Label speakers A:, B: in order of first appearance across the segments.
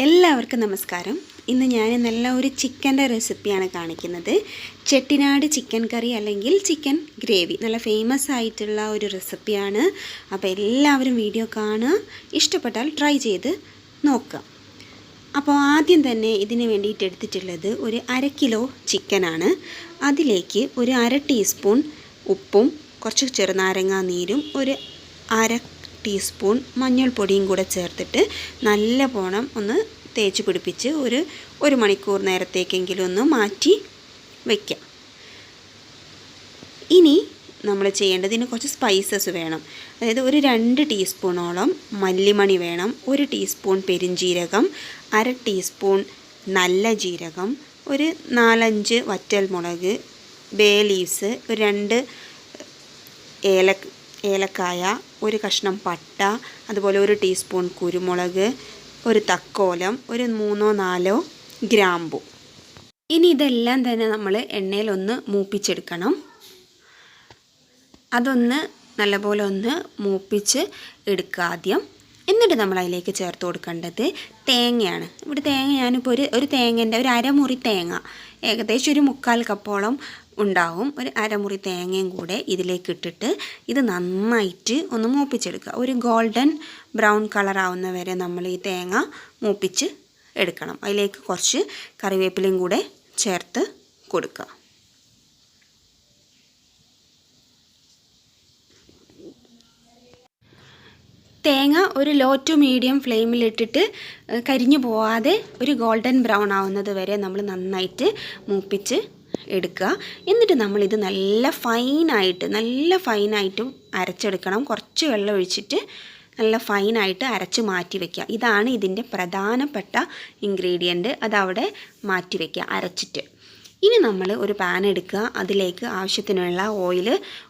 A: എല്ലാവർക്കും നമസ്കാരം. ഇന്ന് ഞാൻ നല്ല ഒരു ചിക്കൻ്റെ റെസിപ്പിയാണ് കാണിക്കുന്നത്. ചെട്ടിനാട് ചിക്കൻ കറി അല്ലെങ്കിൽ ചിക്കൻ ഗ്രേവി, നല്ല ഫേമസ് ആയിട്ടുള്ള ഒരു റെസിപ്പിയാണ്. അപ്പോൾ എല്ലാവരും വീഡിയോ കാണുക, ഇഷ്ടപ്പെട്ടാൽ ട്രൈ ചെയ്ത് നോക്കുക. അപ്പോൾ ആദ്യം തന്നെ ഇതിന് വേണ്ടിയിട്ട് എടുത്തിട്ടുള്ളത് ഒരു 1/2 കിലോ ചിക്കനാണ്. അതിലേക്ക് ഒരു 1/2 ടീസ്പൂൺ ഉപ്പും കുറച്ച് ചെറുനാരങ്ങ നീരും ഒരു 1/2 ടീസ്പൂൺ മഞ്ഞൾപ്പൊടിയും കൂടെ ചേർത്തിട്ട് നല്ല പോണം ഒന്ന് തേച്ച് പിടിപ്പിച്ച് ഒരു മണിക്കൂർ നേരത്തേക്കെങ്കിലും ഒന്ന് മാറ്റി വയ്ക്കാം. ഇനി നമ്മൾ ചെയ്യേണ്ടതിന് കുറച്ച് സ്പൈസസ് വേണം. അതായത് ഒരു 2 ടീസ്പൂണോളം മല്ലിമണി വേണം, 1 ടീസ്പൂൺ പെരിഞ്ജീരകം, 1/2 ടീസ്പൂൺ നല്ല ജീരകം, ഒരു 4-5 വറ്റൽമുളക്, ബേ ലീവ്സ്, ഒരു 2 ഏലക്കായ, ഒരു കഷ്ണം പട്ട, അതുപോലെ 1 ടീസ്പൂൺ കുരുമുളക്, ഒരു തക്കോലം, ഒരു 3-4 ഗ്രാമ്പു. ഇനി ഇതെല്ലാം തന്നെ നമ്മൾ എണ്ണയിലൊന്ന് മൂപ്പിച്ചെടുക്കണം. അതൊന്ന് നല്ലപോലെ ഒന്ന് മൂപ്പിച്ച് എടുക്കുക ആദ്യം. എന്നിട്ട് നമ്മൾ അതിലേക്ക് ചേർത്ത് കൊടുക്കേണ്ടത് തേങ്ങയാണ്. ഇവിടെ തേങ്ങ ഞാനിപ്പോൾ ഒരു തേങ്ങൻ്റെ ഒരു 1/2 മുറി തേങ്ങ, ഏകദേശം ഒരു 1/4 കപ്പോളം ഉണ്ടാവും. ഒരു 1/2 മുറി തേങ്ങയും കൂടെ ഇതിലേക്ക് ഇട്ടിട്ട് ഇത് നന്നായിട്ട് ഒന്ന് മൂപ്പിച്ചെടുക്കുക. ഒരു ഗോൾഡൻ ബ്രൗൺ കളർ ആവുന്ന വരെ നമ്മൾ ഈ തേങ്ങ മൂപ്പിച്ച് എടുക്കണം. അതിലേക്ക് കുറച്ച് കറിവേപ്പിലയും കൂടെ ചേർത്ത് കൊടുക്കുക. തേങ്ങ ഒരു ലോ ടു മീഡിയം ഫ്ലെയിമിലിട്ടിട്ട് കരിഞ്ഞു പോവാതെ ഒരു ഗോൾഡൻ ബ്രൗൺ ആവുന്നത് വരെ നമ്മൾ നന്നായിട്ട് മൂപ്പിച്ച് എടുക്കുക. എന്നിട്ട് നമ്മളിത് നല്ല ഫൈനായിട്ട് അരച്ചെടുക്കണം. കുറച്ച് വെള്ളം ഒഴിച്ചിട്ട് നല്ല ഫൈനായിട്ട് അരച്ച് മാറ്റി വയ്ക്കുക. ഇതാണ് ഇതിൻ്റെ പ്രധാനപ്പെട്ട ഇൻഗ്രീഡിയൻറ്റ്. അതവിടെ മാറ്റി വയ്ക്കുക അരച്ചിട്ട്. ഇനി നമ്മൾ ഒരു പാൻ എടുക്കുക, അതിലേക്ക് ആവശ്യത്തിനുള്ള ഓയിൽ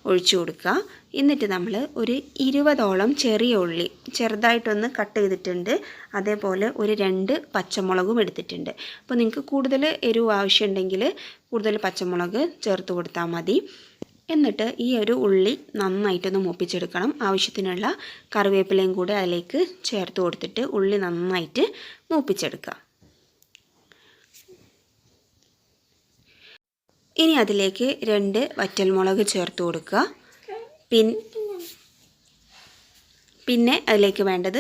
A: ഒഴിച്ചു കൊടുക്കുക. എന്നിട്ട് നമ്മൾ ഒരു 20ഓളം ചെറിയ ഉള്ളി ചെറുതായിട്ടൊന്ന് കട്ട് ചെയ്തിട്ടുണ്ട്. അതേപോലെ ഒരു 2 പച്ചമുളകും എടുത്തിട്ടുണ്ട്. അപ്പോൾ നിങ്ങൾക്ക് കൂടുതൽ എരിവ് ആവശ്യമുണ്ടെങ്കിൽ കൂടുതൽ പച്ചമുളക് ചേർത്ത് കൊടുത്താൽ മതി. എന്നിട്ട് ഈ ഒരു ഉള്ളി നന്നായിട്ടൊന്ന് മൂപ്പിച്ചെടുക്കണം. ആവശ്യത്തിനുള്ള കറിവേപ്പിലയും കൂടെ അതിലേക്ക് ചേർത്ത് കൊടുത്തിട്ട് ഉള്ളി നന്നായിട്ട് മൂപ്പിച്ചെടുക്കുക. ഇനി അതിലേക്ക് 2 വറ്റൽമുളക് ചേർത്ത് കൊടുക്കുക. പിന്നെ അതിലേക്ക് വേണ്ടത്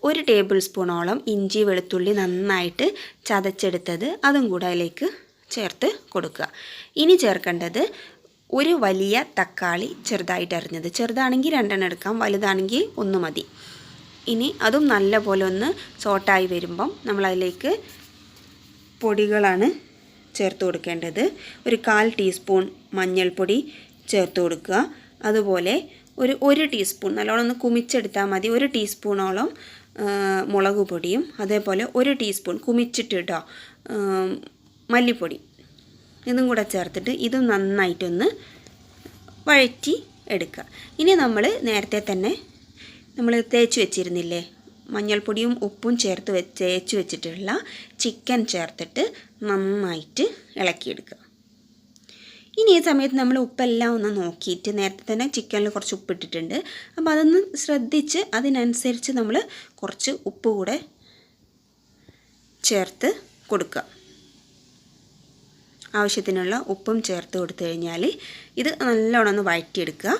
A: ഒരു ടേബിൾ സ്പൂണോളം ഇഞ്ചി വെളുത്തുള്ളി നന്നായിട്ട് ചതച്ചെടുത്തത്, അതും കൂടെ അതിലേക്ക് ചേർത്ത് കൊടുക്കുക. ഇനി ചേർക്കേണ്ടത് ഒരു വലിയ തക്കാളി ചെറുതായിട്ട് അരിഞ്ഞത്. ചെറുതാണെങ്കിൽ 2 എടുക്കാം, വലുതാണെങ്കിൽ 1 മതി. ഇനി അതും നല്ലപോലെ ഒന്ന് സോട്ടായി വരുമ്പം നമ്മളതിലേക്ക് പൊടികളാണ് ചേർത്ത് കൊടുക്കേണ്ടത്. ഒരു 1/4 ടീസ്പൂൺ മഞ്ഞൾപ്പൊടി ചേർത്ത് കൊടുക്കുക. അതുപോലെ ഒരു ടീസ്പൂൺ, നല്ലോണം ഒന്ന് കുമിച്ചെടുത്താൽ മതി, 1 ടീസ്പൂണോളം മുളക് പൊടിയും, അതേപോലെ 1 ടീസ്പൂൺ കുമിച്ചിട്ട് കേട്ടോ മല്ലിപ്പൊടി, ഇതും കൂടെ ചേർത്തിട്ട് ഇത് നന്നായിട്ടൊന്ന് വഴറ്റി എടുക്കുക. ഇനി നമ്മൾ നേരത്തെ തന്നെ നമ്മൾ തേച്ച് വെച്ചിരുന്നില്ലേ, മഞ്ഞൾപ്പൊടിയും ഉപ്പും തേച്ച് വെച്ചിട്ടുള്ള ചിക്കൻ ചേർത്തിട്ട് നന്നായിട്ട് ഇളക്കിയെടുക്കുക. ഇനി ഈ സമയത്ത് നമ്മൾ ഉപ്പെല്ലാം ഒന്ന് നോക്കിയിട്ട്, നേരത്തെ തന്നെ ചിക്കനിൽ കുറച്ച് ഉപ്പിട്ടിട്ടുണ്ട്, അപ്പോൾ അതൊന്ന് ശ്രദ്ധിച്ച് അതിനനുസരിച്ച് നമ്മൾ കുറച്ച് ഉപ്പ് കൂടെ ചേർത്ത് കൊടുക്കുക. ആവശ്യത്തിനുള്ള ഉപ്പും ചേർത്ത് കൊടുത്തു കഴിഞ്ഞാൽ ഇത് നല്ലോണം ഒന്ന് വഴറ്റിയെടുക്കുക.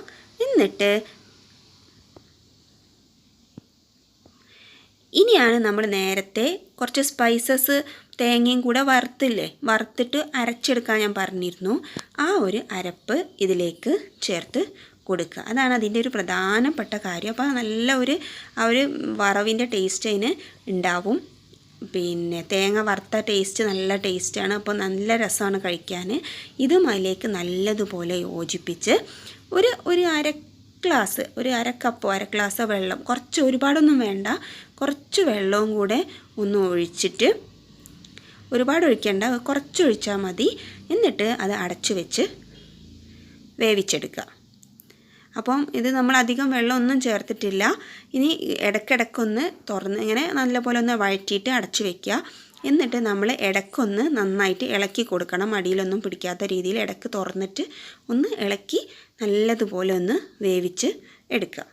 A: എന്നിട്ട് ഇനിയാണ് നമ്മൾ നേരത്തെ കുറച്ച് സ്പൈസസ് തേങ്ങയും കൂടെ വറുത്തിട്ട് അരച്ചെടുക്കാൻ ഞാൻ പറഞ്ഞിരുന്നു. ആ ഒരു അരപ്പ് ഇതിലേക്ക് ചേർത്ത് കൊടുക്കുക. അതാണ് അതിൻ്റെ ഒരു പ്രധാനപ്പെട്ട കാര്യം. അപ്പോൾ നല്ല ആ ഒരു വറവിൻ്റെ ടേസ്റ്റ് അതിന് ഉണ്ടാവും. പിന്നെ തേങ്ങ വറുത്ത ടേസ്റ്റ് നല്ല ടേസ്റ്റാണ്. അപ്പോൾ നല്ല രസമാണ് കഴിക്കാൻ. ഇതും അതിലേക്ക് നല്ലതുപോലെ യോജിപ്പിച്ച് ഒരു 1/2 ഗ്ലാസ് വെള്ളം, കുറച്ച് ഒരുപാടൊന്നും വേണ്ട, കുറച്ച് വെള്ളവും കൂടെ ഒന്ന് ഒഴിച്ചിട്ട്, ഒരുപാട് ഒഴിക്കേണ്ട, കുറച്ച് ഒഴിച്ചാൽ മതി. എന്നിട്ട് അത് അടച്ചു വെച്ച് വേവിച്ചെടുക്കുക. അപ്പം ഇത് നമ്മൾ അധികം വെള്ളമൊന്നും ചേർത്തിട്ടില്ല. ഇനി ഇടയ്ക്കിടയ്ക്കൊന്ന് തുറന്ന് ഇങ്ങനെ നല്ലപോലെ ഒന്ന് വഴറ്റിയിട്ട് അടച്ചു വയ്ക്കുക. എന്നിട്ട് നമ്മൾ ഇടയ്ക്കൊന്ന് നന്നായിട്ട് ഇളക്കി കൊടുക്കണം. അടിയിലൊന്നും പിടിക്കാത്ത രീതിയിൽ ഇടയ്ക്ക് തുറന്നിട്ട് ഒന്ന് ഇളക്കി നല്ലതുപോലെ ഒന്ന് വേവിച്ച് എടുക്കുക.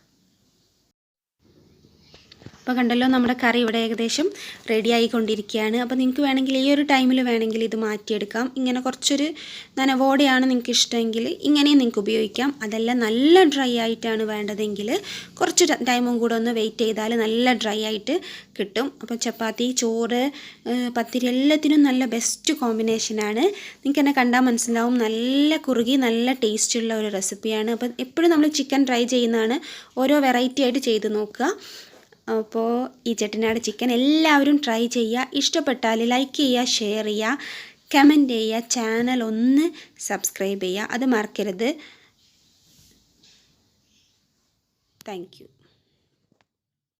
A: അപ്പോൾ കണ്ടല്ലോ നമ്മുടെ കറി ഇവിടെ ഏകദേശം റെഡി ആയിക്കൊണ്ടിരിക്കുകയാണ്. അപ്പോൾ നിങ്ങൾക്ക് വേണമെങ്കിൽ ഈ ഒരു ടൈമിൽ വേണമെങ്കിൽ ഇത് മാറ്റിയെടുക്കാം. ഇങ്ങനെ കുറച്ചൊരു നനവോടെയാണ് നിങ്ങൾക്ക് ഇഷ്ടമെങ്കിൽ ഇങ്ങനെയും നിങ്ങൾക്ക് ഉപയോഗിക്കാം. അതല്ല നല്ല ഡ്രൈ ആയിട്ടാണ് വേണ്ടതെങ്കിൽ കുറച്ച് ടൈമും കൂടെ ഒന്ന് വെയിറ്റ് ചെയ്താൽ നല്ല ഡ്രൈ ആയിട്ട് കിട്ടും. അപ്പോൾ ചപ്പാത്തി, ചോറ്, പത്തിരി എല്ലാത്തിനും നല്ല ബെസ്റ്റ് കോമ്പിനേഷനാണ്. നിങ്ങൾക്ക് എന്നെ കണ്ടാൽ മനസ്സിലാവും, നല്ല കുറുകി നല്ല ടേസ്റ്റുള്ള ഒരു റെസിപ്പിയാണ്. അപ്പോൾ എപ്പോഴും നമ്മൾ ചിക്കൻ ട്രൈ ചെയ്യുന്നതാണ്, ഓരോ വെറൈറ്റി ആയിട്ട് ചെയ്ത് നോക്കുക. അപ്പോൾ ഈ ചെട്ടിനാട് ചിക്കൻ എല്ലാവരും ട്രൈ ചെയ്യുക. ഇഷ്ടപ്പെട്ടാൽ ലൈക്ക് ചെയ്യുക, ഷെയർ ചെയ്യുക, കമൻറ്റ് ചെയ്യുക, ചാനൽ ഒന്ന് സബ്സ്ക്രൈബ് ചെയ്യുക, അത് മറക്കരുത്. Thank you.